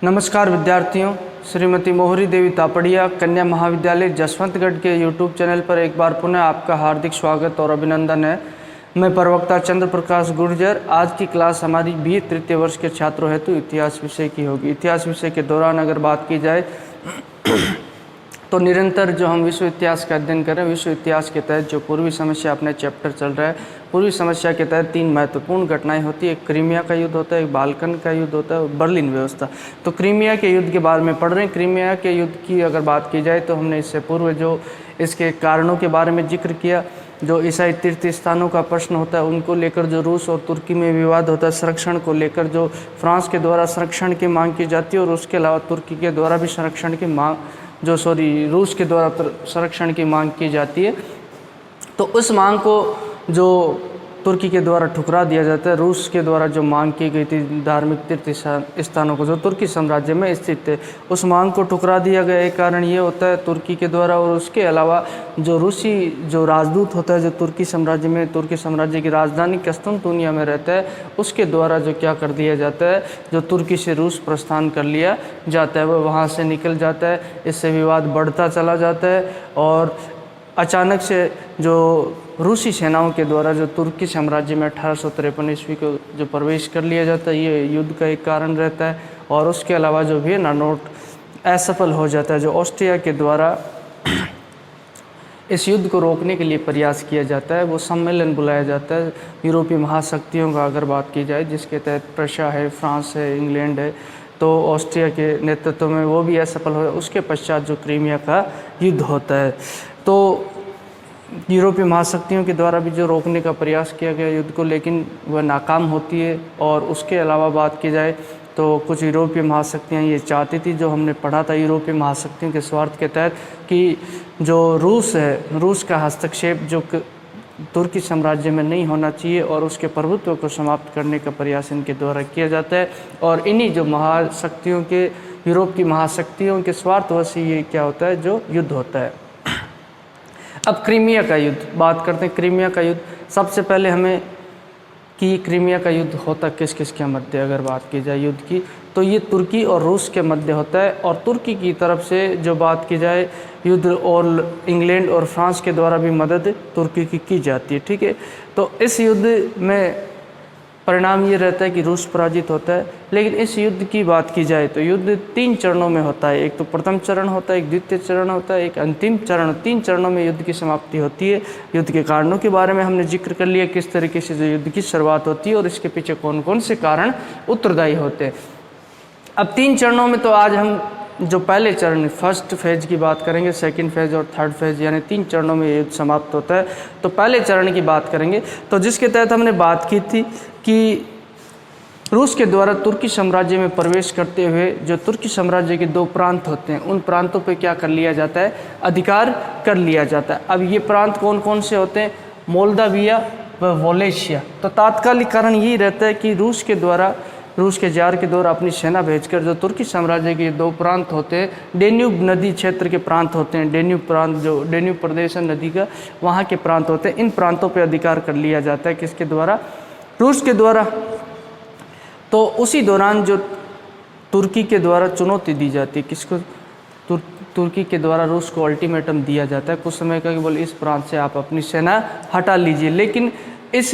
नमस्कार विद्यार्थियों, श्रीमती मोहरी देवी तापड़िया कन्या महाविद्यालय जसवंतगढ़ के यूट्यूब चैनल पर एक बार पुनः आपका हार्दिक स्वागत और अभिनंदन है। मैं प्रवक्ता चंद्र प्रकाश गुर्जर। आज की क्लास हमारी BA तृतीय वर्ष के छात्रों हेतु इतिहास विषय की होगी। इतिहास विषय के दौरान अगर बात की जाए तो निरंतर जो हम विश्व इतिहास का अध्ययन कर रहे हैं, विश्व इतिहास के तहत जो पूर्वी समस्या अपने चैप्टर चल रहा है, पूर्वी समस्या के तहत 3 महत्वपूर्ण घटनाएं होती है। एक क्रीमिया का युद्ध होता है, एक बाल्कन का युद्ध होता है और बर्लिन व्यवस्था। तो क्रीमिया के युद्ध के बारे में पढ़ रहे हैं। क्रीमिया के युद्ध की अगर बात की जाए तो हमने इससे पूर्व जो इसके कारणों के बारे में जिक्र किया, जो ईसाई तीर्थ स्थानों का प्रश्न होता है उनको लेकर जो रूस और तुर्की में विवाद होता है, संरक्षण को लेकर जो फ्रांस के द्वारा संरक्षण की मांग की जाती है और उसके अलावा तुर्की के द्वारा भी संरक्षण की मांग रूस के द्वारा संरक्षण की मांग की जाती है। तो उस मांग को जो तुर्की के द्वारा ठुकरा दिया जाता है। रूस के द्वारा जो मांग की गई थी धार्मिक तीर्थ स्थानों को जो तुर्की साम्राज्य में स्थित थे, उस मांग को ठुकरा दिया गया। एक कारण ये होता है तुर्की के द्वारा, और उसके अलावा जो रूसी जो राजदूत होता है जो तुर्की साम्राज्य में, तुर्की साम्राज्य की राजधानी कस्तुनतुनिया में रहता है, उसके द्वारा जो क्या कर दिया जाता है, जो तुर्की से रूस प्रस्थान कर लिया जाता है, वो वहाँ से निकल जाता है। इससे विवाद बढ़ता चला जाता है और अचानक से जो रूसी सेनाओं के द्वारा जो तुर्की साम्राज्य में 1853 ईस्वी को जो प्रवेश कर लिया जाता है, ये युद्ध का एक कारण रहता है। और उसके अलावा जो वियना नोट असफल हो जाता है, जो ऑस्ट्रिया के द्वारा इस युद्ध को रोकने के लिए प्रयास किया जाता है। वो सम्मेलन बुलाया जाता है यूरोपीय महाशक्तियों का अगर बात की जाए, जिसके तहत प्रशा है, फ्रांस है, इंग्लैंड है, तो ऑस्ट्रिया के नेतृत्व में वो भी असफल हो। उसके पश्चात जो क्रीमिया का युद्ध होता है, तो यूरोपीय महाशक्तियों के द्वारा भी जो रोकने का प्रयास किया गया युद्ध को, लेकिन वह नाकाम होती है। और उसके अलावा बात की जाए तो कुछ यूरोपीय महाशक्तियाँ ये चाहती थी, जो हमने पढ़ा था यूरोपीय महाशक्तियों के स्वार्थ के तहत, कि जो रूस है, रूस का हस्तक्षेप जो तुर्की साम्राज्य में नहीं होना चाहिए और उसके प्रभुत्व को समाप्त करने का प्रयास इनके द्वारा किया जाता है। और इन्हीं जो महाशक्तियों के, यूरोप की महाशक्तियों के स्वार्थवश ये क्या होता है, जो युद्ध होता है। अब क्रीमिया का युद्ध बात करते हैं। क्रीमिया का युद्ध सबसे पहले हमें कि क्रीमिया का युद्ध होता किस किस के मध्य अगर बात की जाए युद्ध की, तो ये तुर्की और रूस के मध्य होता है। और तुर्की की तरफ से जो बात की जाए युद्ध, और इंग्लैंड और फ्रांस के द्वारा भी मदद तुर्की की जाती है। ठीक है, तो इस युद्ध में परिणाम ये रहता है कि रूस पराजित होता है। लेकिन इस युद्ध की बात की जाए तो युद्ध 3 चरणों में होता है। एक तो प्रथम चरण होता है, एक द्वितीय चरण होता है, एक अंतिम चरण। 3 चरणों में युद्ध की समाप्ति होती है। युद्ध के कारणों के बारे में हमने जिक्र कर लिया, किस तरीके से जो युद्ध की शुरुआत होती है और इसके पीछे कौन कौन से कारण उत्तरदायी होते हैं। अब 3 चरणों में तो आज हम जो पहले चरण फर्स्ट फेज की बात करेंगे, सेकंड फेज और थर्ड फेज, यानी 3 चरणों में युद्ध समाप्त होता है। तो पहले चरण की बात करेंगे, तो जिसके तहत हमने बात की थी कि रूस के द्वारा तुर्की साम्राज्य में प्रवेश करते हुए जो तुर्की साम्राज्य के 2 प्रांत होते हैं, उन प्रांतों पे क्या कर लिया जाता है, अधिकार कर लिया जाता है। अब ये प्रांत कौन कौन से होते हैं, मोल्दाविया व वॉलेशिया। तो तात्कालिक कारण यही रहता है कि रूस के जार के द्वारा अपनी सेना भेजकर जो तुर्की साम्राज्य के 2 प्रांत होते हैं, डेन्यूब नदी क्षेत्र के प्रांत होते हैं, डेन्यूब प्रांत जो डेन्यूब प्रदेश है नदी का, वहाँ के प्रांत होते हैं। इन प्रांतों पे अधिकार कर लिया जाता है, किसके द्वारा, रूस के द्वारा। तो उसी दौरान जो तुर्की के द्वारा चुनौती दी जाती है, किसको, तुर्की के द्वारा रूस को अल्टीमेटम दिया जाता है कुछ समय का कि बोले इस प्रांत से आप अपनी सेना हटा लीजिए। लेकिन इस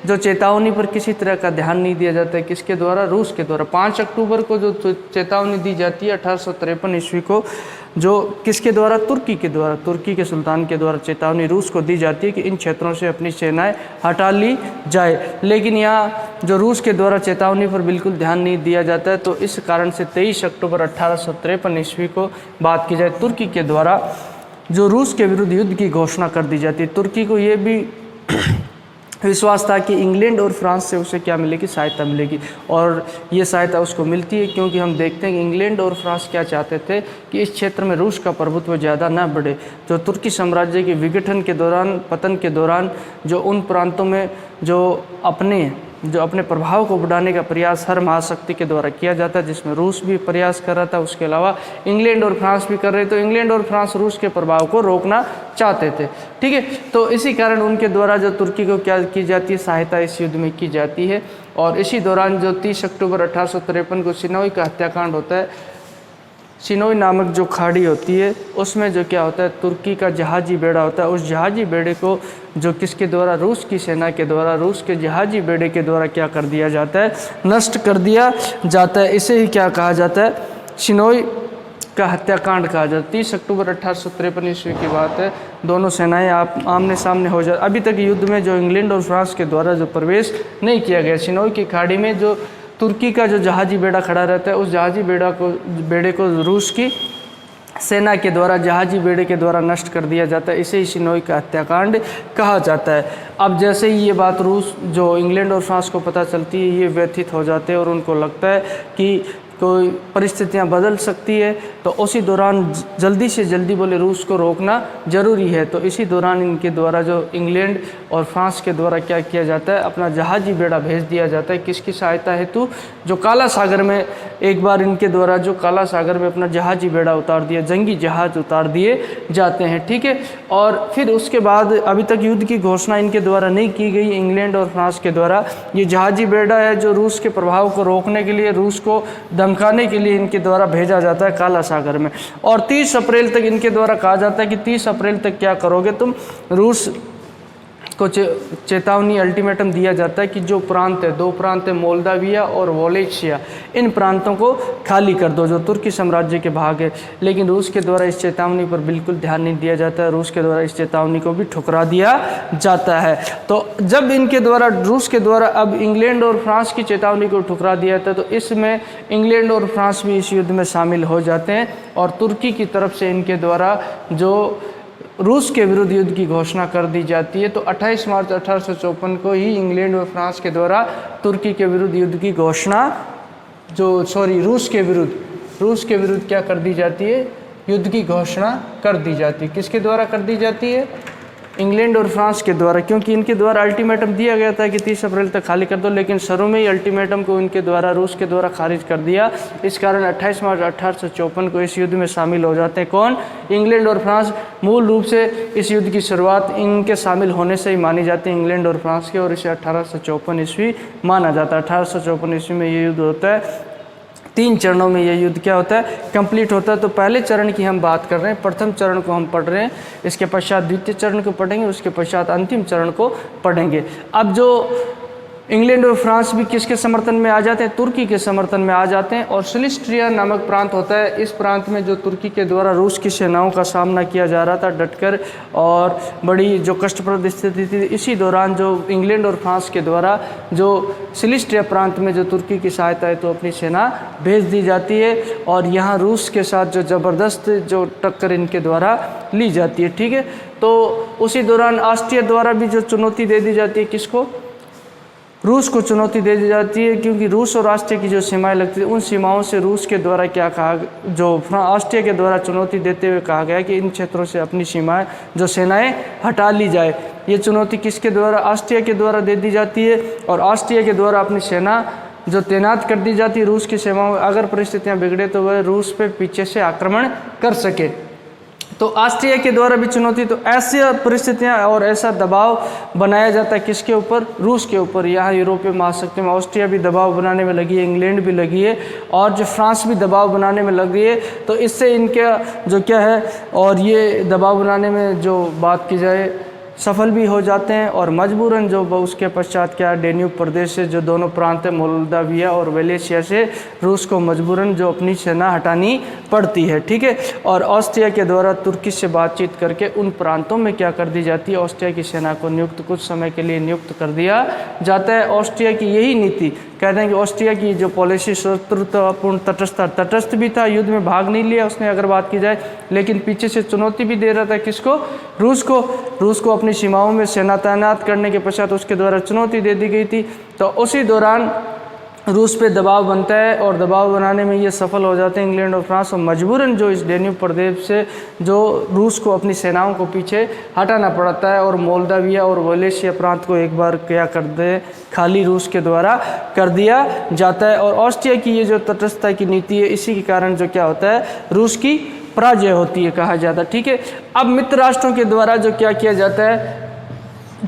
जो चेतावनी पर किसी तरह का ध्यान नहीं दिया जाता है, किसके द्वारा, रूस के द्वारा। 5 अक्टूबर को जो चेतावनी दी जाती है 1853 ईस्वी को, जो किसके द्वारा, तुर्की के द्वारा, तुर्की के सुल्तान के द्वारा चेतावनी रूस को दी जाती है कि इन क्षेत्रों से अपनी सेनाएं हटा ली जाए। लेकिन यहाँ जो रूस के द्वारा चेतावनी पर बिल्कुल ध्यान नहीं दिया जाता है। तो इस कारण से 23 अक्टूबर 1853 ईस्वी को बात की जाए, तुर्की के द्वारा जो रूस के विरुद्ध युद्ध की घोषणा कर दी जाती है। तुर्की को ये भी विश्वास था कि इंग्लैंड और फ्रांस से उसे क्या मिलेगी, सहायता मिलेगी। और ये सहायता उसको मिलती है, क्योंकि हम देखते हैं कि इंग्लैंड और फ्रांस क्या चाहते थे कि इस क्षेत्र में रूस का प्रभुत्व ज़्यादा ना बढ़े। जो तुर्की साम्राज्य के विघटन के दौरान, पतन के दौरान, जो उन प्रांतों में जो अपने प्रभाव को बढ़ाने का प्रयास हर महाशक्ति के द्वारा किया जाता है, जिसमें रूस भी प्रयास कर रहा था, उसके अलावा इंग्लैंड और फ्रांस भी कर रहे। तो इंग्लैंड और फ्रांस रूस के प्रभाव को रोकना चाहते थे। ठीक है, तो इसी कारण उनके द्वारा जो तुर्की को क्या की जाती है, सहायता इस युद्ध में की जाती है। और इसी दौरान जो 30 अक्टूबर 1853 को शिनोई का हत्याकांड होता है, शिनोई नामक जो खाड़ी होती है उसमें जो क्या होता है, तुर्की का जहाजी बेड़ा होता है, उस जहाजी बेड़े को जो किसके द्वारा, रूस की सेना के द्वारा, रूस के जहाजी बेड़े के द्वारा क्या कर दिया जाता है, नष्ट कर दिया जाता है। इसे ही क्या कहा जाता है, शिनोई का हत्याकांड कहा जाता है। 30 अक्टूबर 1853 ईस्वी की बात है, दोनों सेनाएं आमने सामने हो जाती। अभी तक युद्ध में जो इंग्लैंड और फ्रांस के द्वारा जो प्रवेश नहीं किया गया, शिनोई की खाड़ी में जो तुर्की का जो जहाजी बेड़ा खड़ा रहता है, उस जहाजी बेड़े को रूस की सेना के द्वारा, जहाजी बेड़े के द्वारा नष्ट कर दिया जाता है। इसे ही शिनोई का हत्याकांड कहा जाता है। अब जैसे ही ये बात रूस जो इंग्लैंड और फ्रांस को पता चलती है, ये व्यथित हो जाते हैं और उनको लगता है कि कोई परिस्थितियां बदल सकती है, तो उसी दौरान जल्दी से जल्दी बोले रूस को रोकना ज़रूरी है। तो इसी दौरान इनके द्वारा जो इंग्लैंड और फ्रांस के द्वारा क्या किया जाता है, अपना जहाजी बेड़ा भेज दिया जाता है। किसकी सहायता हेतु, जो काला सागर में एक बार इनके द्वारा जो काला सागर में अपना जहाजी बेड़ा उतार दिया, जंगी जहाज उतार दिए जाते हैं, ठीक है। और फिर उसके बाद अभी तक युद्ध की घोषणा इनके द्वारा नहीं की गई इंग्लैंड और फ्रांस के द्वारा। ये जहाजी बेड़ा है जो रूस के प्रभाव को रोकने के लिए, रूस को धमकाने के लिए इनके द्वारा भेजा जाता है काला सागर में। और 30 अप्रैल तक इनके द्वारा कहा जाता है कि 30 अप्रैल तक क्या करोगे तुम, रूस को चेतावनी, अल्टीमेटम दिया जाता है कि जो प्रांत है, 2 प्रांत है, मोल्दाविया और वोलेशिया, इन प्रांतों को खाली कर दो जो तुर्की साम्राज्य के भाग है। लेकिन रूस के द्वारा इस चेतावनी पर बिल्कुल ध्यान नहीं दिया जाता है, रूस के द्वारा इस चेतावनी को भी ठुकरा दिया जाता है। तो जब इनके द्वारा, रूस के द्वारा अब इंग्लैंड और फ्रांस की चेतावनी को ठुकरा दिया जाता है, तो इसमें इंग्लैंड और फ्रांस भी इस युद्ध में शामिल हो जाते हैं और तुर्की की तरफ से इनके द्वारा जो रूस के विरुद्ध युद्ध की घोषणा कर दी जाती है। तो 28 मार्च 1854 को ही इंग्लैंड और फ्रांस के द्वारा तुर्की के विरुद्ध युद्ध की घोषणा, रूस के विरुद्ध क्या कर दी जाती है, युद्ध की घोषणा कर दी जाती है। किसके द्वारा कर दी जाती है, इंग्लैंड और फ्रांस के द्वारा, क्योंकि इनके द्वारा अल्टीमेटम दिया गया था कि 30 अप्रैल तक खाली कर दो, लेकिन शुरू में ही अल्टीमेटम को इनके द्वारा, रूस के द्वारा खारिज कर दिया। इस कारण 28 मार्च 1854 को इस युद्ध में शामिल हो जाते हैं। कौन, इंग्लैंड और फ्रांस। मूल रूप से इस युद्ध की शुरुआत इनके शामिल होने से ही मानी जाती है, इंग्लैंड और फ्रांस के, और इसे 1854 ईस्वी माना जाता है। 1854 ईस्वी में ये युद्ध होता है। 3 चरणों में यह युद्ध क्या होता है, कंप्लीट होता है। तो पहले चरण की हम बात कर रहे हैं, प्रथम चरण को हम पढ़ रहे हैं, इसके पश्चात द्वितीय चरण को पढ़ेंगे, उसके पश्चात अंतिम चरण को पढ़ेंगे। अब जो इंग्लैंड और फ्रांस भी किसके समर्थन में आ जाते हैं, तुर्की के समर्थन में आ जाते हैं। और सिलिस्ट्रिया नामक प्रांत होता है, इस प्रांत में जो तुर्की के द्वारा रूस की सेनाओं का सामना किया जा रहा था डटकर, और बड़ी जो कष्टप्रद स्थिति थी, इसी दौरान जो इंग्लैंड और फ्रांस के द्वारा जो सिलिस्ट्रिया प्रांत में जो तुर्की की सहायता है तो अपनी सेना भेज दी जाती है, और यहाँ रूस के साथ जो ज़बरदस्त जो टक्कर इनके द्वारा ली जाती है, ठीक है। तो उसी दौरान ऑस्ट्रिया द्वारा भी जो चुनौती दे दी जाती है, किसको, रूस को चुनौती दे दी जाती है, क्योंकि रूस और ऑस्ट्रिया की जो सीमाएं लगती थी, उन सीमाओं से रूस के द्वारा क्या कहा, जो ऑस्ट्रिया के द्वारा चुनौती देते हुए कहा गया कि इन क्षेत्रों से अपनी सीमाएं, जो सेनाएं हटा ली जाए। ये चुनौती किसके द्वारा, ऑस्ट्रिया के द्वारा दे दी जाती है, और ऑस्ट्रिया के द्वारा अपनी सेना जो तैनात कर दी जाती है रूस की सीमाओं में, अगर परिस्थितियाँ बिगड़े तो वह रूस पे पीछे से आक्रमण कर सके। तो ऑस्ट्रिया के द्वारा भी चुनौती, तो ऐसी परिस्थितियां और ऐसा दबाव बनाया जाता है किसके ऊपर, रूस के ऊपर। यहाँ यूरोपीय महाशक्ति में ऑस्ट्रिया भी दबाव बनाने में लगी है, इंग्लैंड भी लगी है, और जो फ्रांस भी दबाव बनाने में लगी है। तो इससे इनका जो क्या है, और ये दबाव बनाने में जो बात की जाए सफल भी हो जाते हैं, और मजबूरन जो उसके पश्चात क्या, डेन्यूब प्रदेश से जो दोनों प्रांत है, मोल्दाविया और वेलेशिया से रूस को मजबूरन जो अपनी सेना हटानी पड़ती है, ठीक है। और ऑस्ट्रिया के द्वारा तुर्की से बातचीत करके उन प्रांतों में क्या कर दी जाती है, ऑस्ट्रिया की सेना को कुछ समय के लिए नियुक्त कर दिया जाता है। ऑस्ट्रिया की यही नीति, कहते हैं कि ऑस्ट्रिया की जो पॉलिसी शत्रुतापूर्ण तटस्थ भी था, युद्ध में भाग नहीं लिया उसने अगर बात की जाए, लेकिन पीछे से चुनौती भी दे रहा था किसको, रूस को अपनी सीमाओं में सेना तैनात करने के पश्चात उसके द्वारा चुनौती दे दी गई थी। तो उसी दौरान रूस पे दबाव बनता है, और दबाव बनाने में ये सफल हो जाते हैं इंग्लैंड और फ्रांस, और मजबूरन जो इस डेन्यूब प्रदेश से जो रूस को अपनी सेनाओं को पीछे हटाना पड़ता है, और मोल्दाविया और वोलेशिया प्रांत को एक बार क्या कर दे, खाली रूस के द्वारा कर दिया जाता है। और ऑस्ट्रिया की ये जो तटस्थता की नीति है, इसी के कारण जो क्या होता है, रूस की पराजय होती है कहा जाता है, ठीक है। अब मित्र राष्ट्रों के द्वारा जो क्या किया जाता है,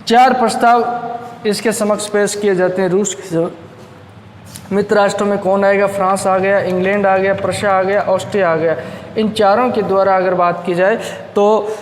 4 प्रस्ताव इसके समक्ष पेश किए जाते हैं रूस मित्र राष्ट्रों में कौन आएगा? फ्रांस आ गया, इंग्लैंड आ गया, प्रशिया आ गया, ऑस्ट्रिया आ गया। इन चारों के द्वारा अगर बात की जाए तो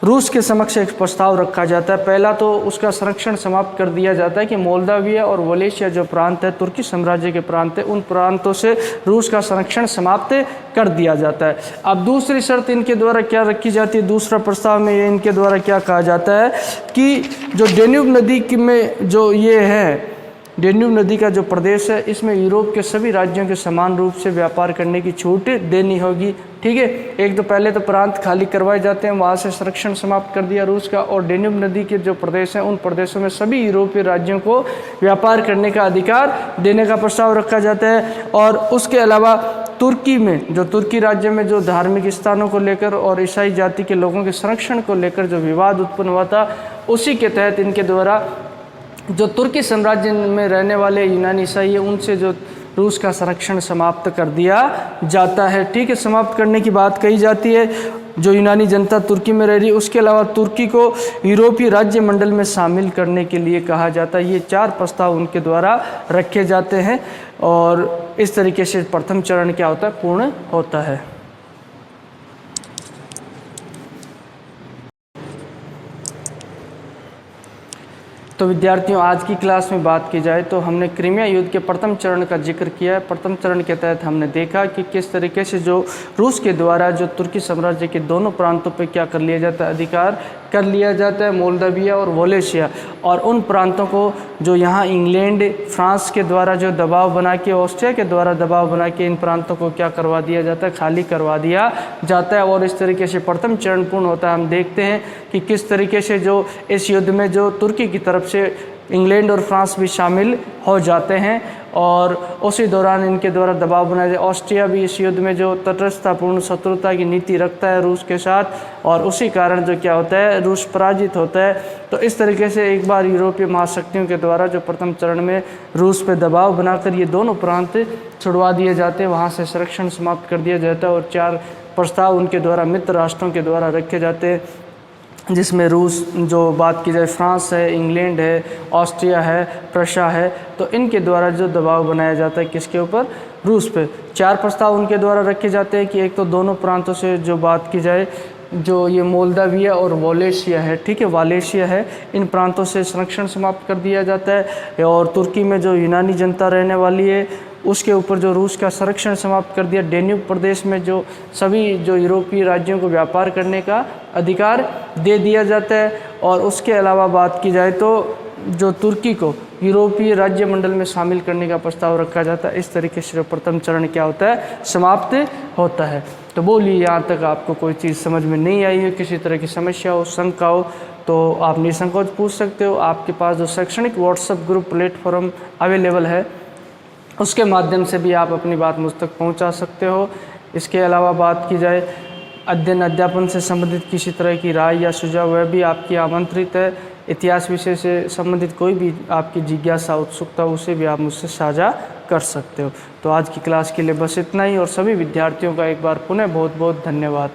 रूस के समक्ष एक प्रस्ताव रखा जाता है। पहला तो उसका संरक्षण समाप्त कर दिया जाता है कि मोल्दाविया और वलेशिया जो प्रांत है, तुर्की साम्राज्य के प्रांत है, उन प्रांतों से रूस का संरक्षण समाप्त कर दिया जाता है। अब दूसरी शर्त इनके द्वारा क्या रखी जाती है? दूसरा प्रस्ताव में ये इनके द्वारा क्या कहा जाता है कि जो डेन्यूब नदी में जो ये है, डेन्यूब नदी का जो प्रदेश है, इसमें यूरोप के सभी राज्यों के समान रूप से व्यापार करने की छूट देनी होगी। ठीक है, एक तो पहले तो प्रांत खाली करवाए जाते हैं, वहाँ से संरक्षण समाप्त कर दिया रूस का, और डेन्यूब नदी के जो प्रदेश हैं उन प्रदेशों में सभी यूरोपीय राज्यों को व्यापार करने का अधिकार देने का प्रस्ताव रखा जाता है। और उसके अलावा तुर्की में, जो तुर्की राज्य में जो धार्मिक स्थानों को लेकर और ईसाई जाति के लोगों के संरक्षण को लेकर जो विवाद उत्पन्न हुआ था, उसी के तहत इनके द्वारा जो तुर्की साम्राज्य में रहने वाले यूनानी ईसाई है उनसे जो रूस का संरक्षण समाप्त कर दिया जाता है। ठीक है, समाप्त करने की बात कही जाती है। जो यूनानी जनता तुर्की में रह रही है, उसके अलावा तुर्की को यूरोपीय राज्य मंडल में शामिल करने के लिए कहा जाता है। ये 4 प्रस्ताव उनके द्वारा रखे जाते हैं और इस तरीके से प्रथम चरण क्या होता है? पूर्ण होता है। तो विद्यार्थियों, आज की क्लास में बात की जाए तो हमने क्रीमिया युद्ध के प्रथम चरण का जिक्र किया है। प्रथम चरण के तहत हमने देखा कि किस तरीके से जो रूस के द्वारा जो तुर्की साम्राज्य के दोनों प्रांतों पर क्या कर लिया जाता है? अधिकार कर लिया जाता है, मोल्दाविया और वलेशिया, और उन प्रांतों को जो यहाँ इंग्लैंड, फ्रांस के द्वारा जो दबाव बना के, ऑस्ट्रिया के द्वारा दबाव बना के इन प्रांतों को क्या करवा दिया जाता है? खाली करवा दिया जाता है। और इस तरीके से प्रथम चरण पूर्ण होता है। हम देखते हैं कि किस तरीके से जो इस युद्ध में जो तुर्की की तरफ से इंग्लैंड और फ्रांस भी शामिल हो जाते हैं और उसी दौरान इनके द्वारा दबाव बनाया जाए। ऑस्ट्रिया भी इस युद्ध में जो तटस्थतापूर्ण शत्रुता की नीति रखता है रूस के साथ, और उसी कारण जो क्या होता है? रूस पराजित होता है। तो इस तरीके से एक बार यूरोपीय महाशक्तियों के द्वारा जो प्रथम चरण में रूस पे दबाव बनाकर ये दोनों प्रांत छुड़वा दिए जाते हैं, वहाँ से संरक्षण समाप्त कर दिया जाता है और 4 प्रस्ताव उनके द्वारा मित्र राष्ट्रों के द्वारा रखे जाते हैं, जिसमें रूस, जो बात की जाए फ्रांस है, इंग्लैंड है, ऑस्ट्रिया है, प्रशिया है, तो इनके द्वारा जो दबाव बनाया जाता है किसके ऊपर? रूस पे। 4 प्रस्ताव उनके द्वारा रखे जाते हैं कि एक तो दोनों प्रांतों से जो बात की जाए, जो ये मोल्दाविया और वलेशिया है, ठीक है, वालेशिया है, इन प्रांतों से संरक्षण समाप्त कर दिया जाता है। और तुर्की में जो यूनानी जनता रहने वाली है उसके ऊपर जो रूस का संरक्षण समाप्त कर दिया। डेन्यूब प्रदेश में जो सभी जो यूरोपीय राज्यों को व्यापार करने का अधिकार दे दिया जाता है। और उसके अलावा बात की जाए तो जो तुर्की को यूरोपीय राज्य मंडल में शामिल करने का प्रस्ताव रखा जाता है। इस तरीके से प्रथम चरण क्या होता है? समाप्त होता है। तो बोलिए, यहाँ तक आपको कोई चीज़ समझ में नहीं आई हो, किसी तरह की समस्या हो, शंका हो, तो आप निसंकोच पूछ सकते हो। आपके पास जो शैक्षणिक व्हाट्सएप ग्रुप प्लेटफॉर्म अवेलेबल है, उसके माध्यम से भी आप अपनी बात मुझ तक पहुंचा सकते हो। इसके अलावा बात की जाए अध्ययन अध्यापन से संबंधित किसी तरह की राय या सुझाव, वह भी आपकी आमंत्रित है। इतिहास विषय से संबंधित कोई भी आपकी जिज्ञासा, उत्सुकता, उसे भी आप मुझसे साझा कर सकते हो। तो आज की क्लास के लिए बस इतना ही, और सभी विद्यार्थियों का एक बार पुनः बहुत बहुत धन्यवाद।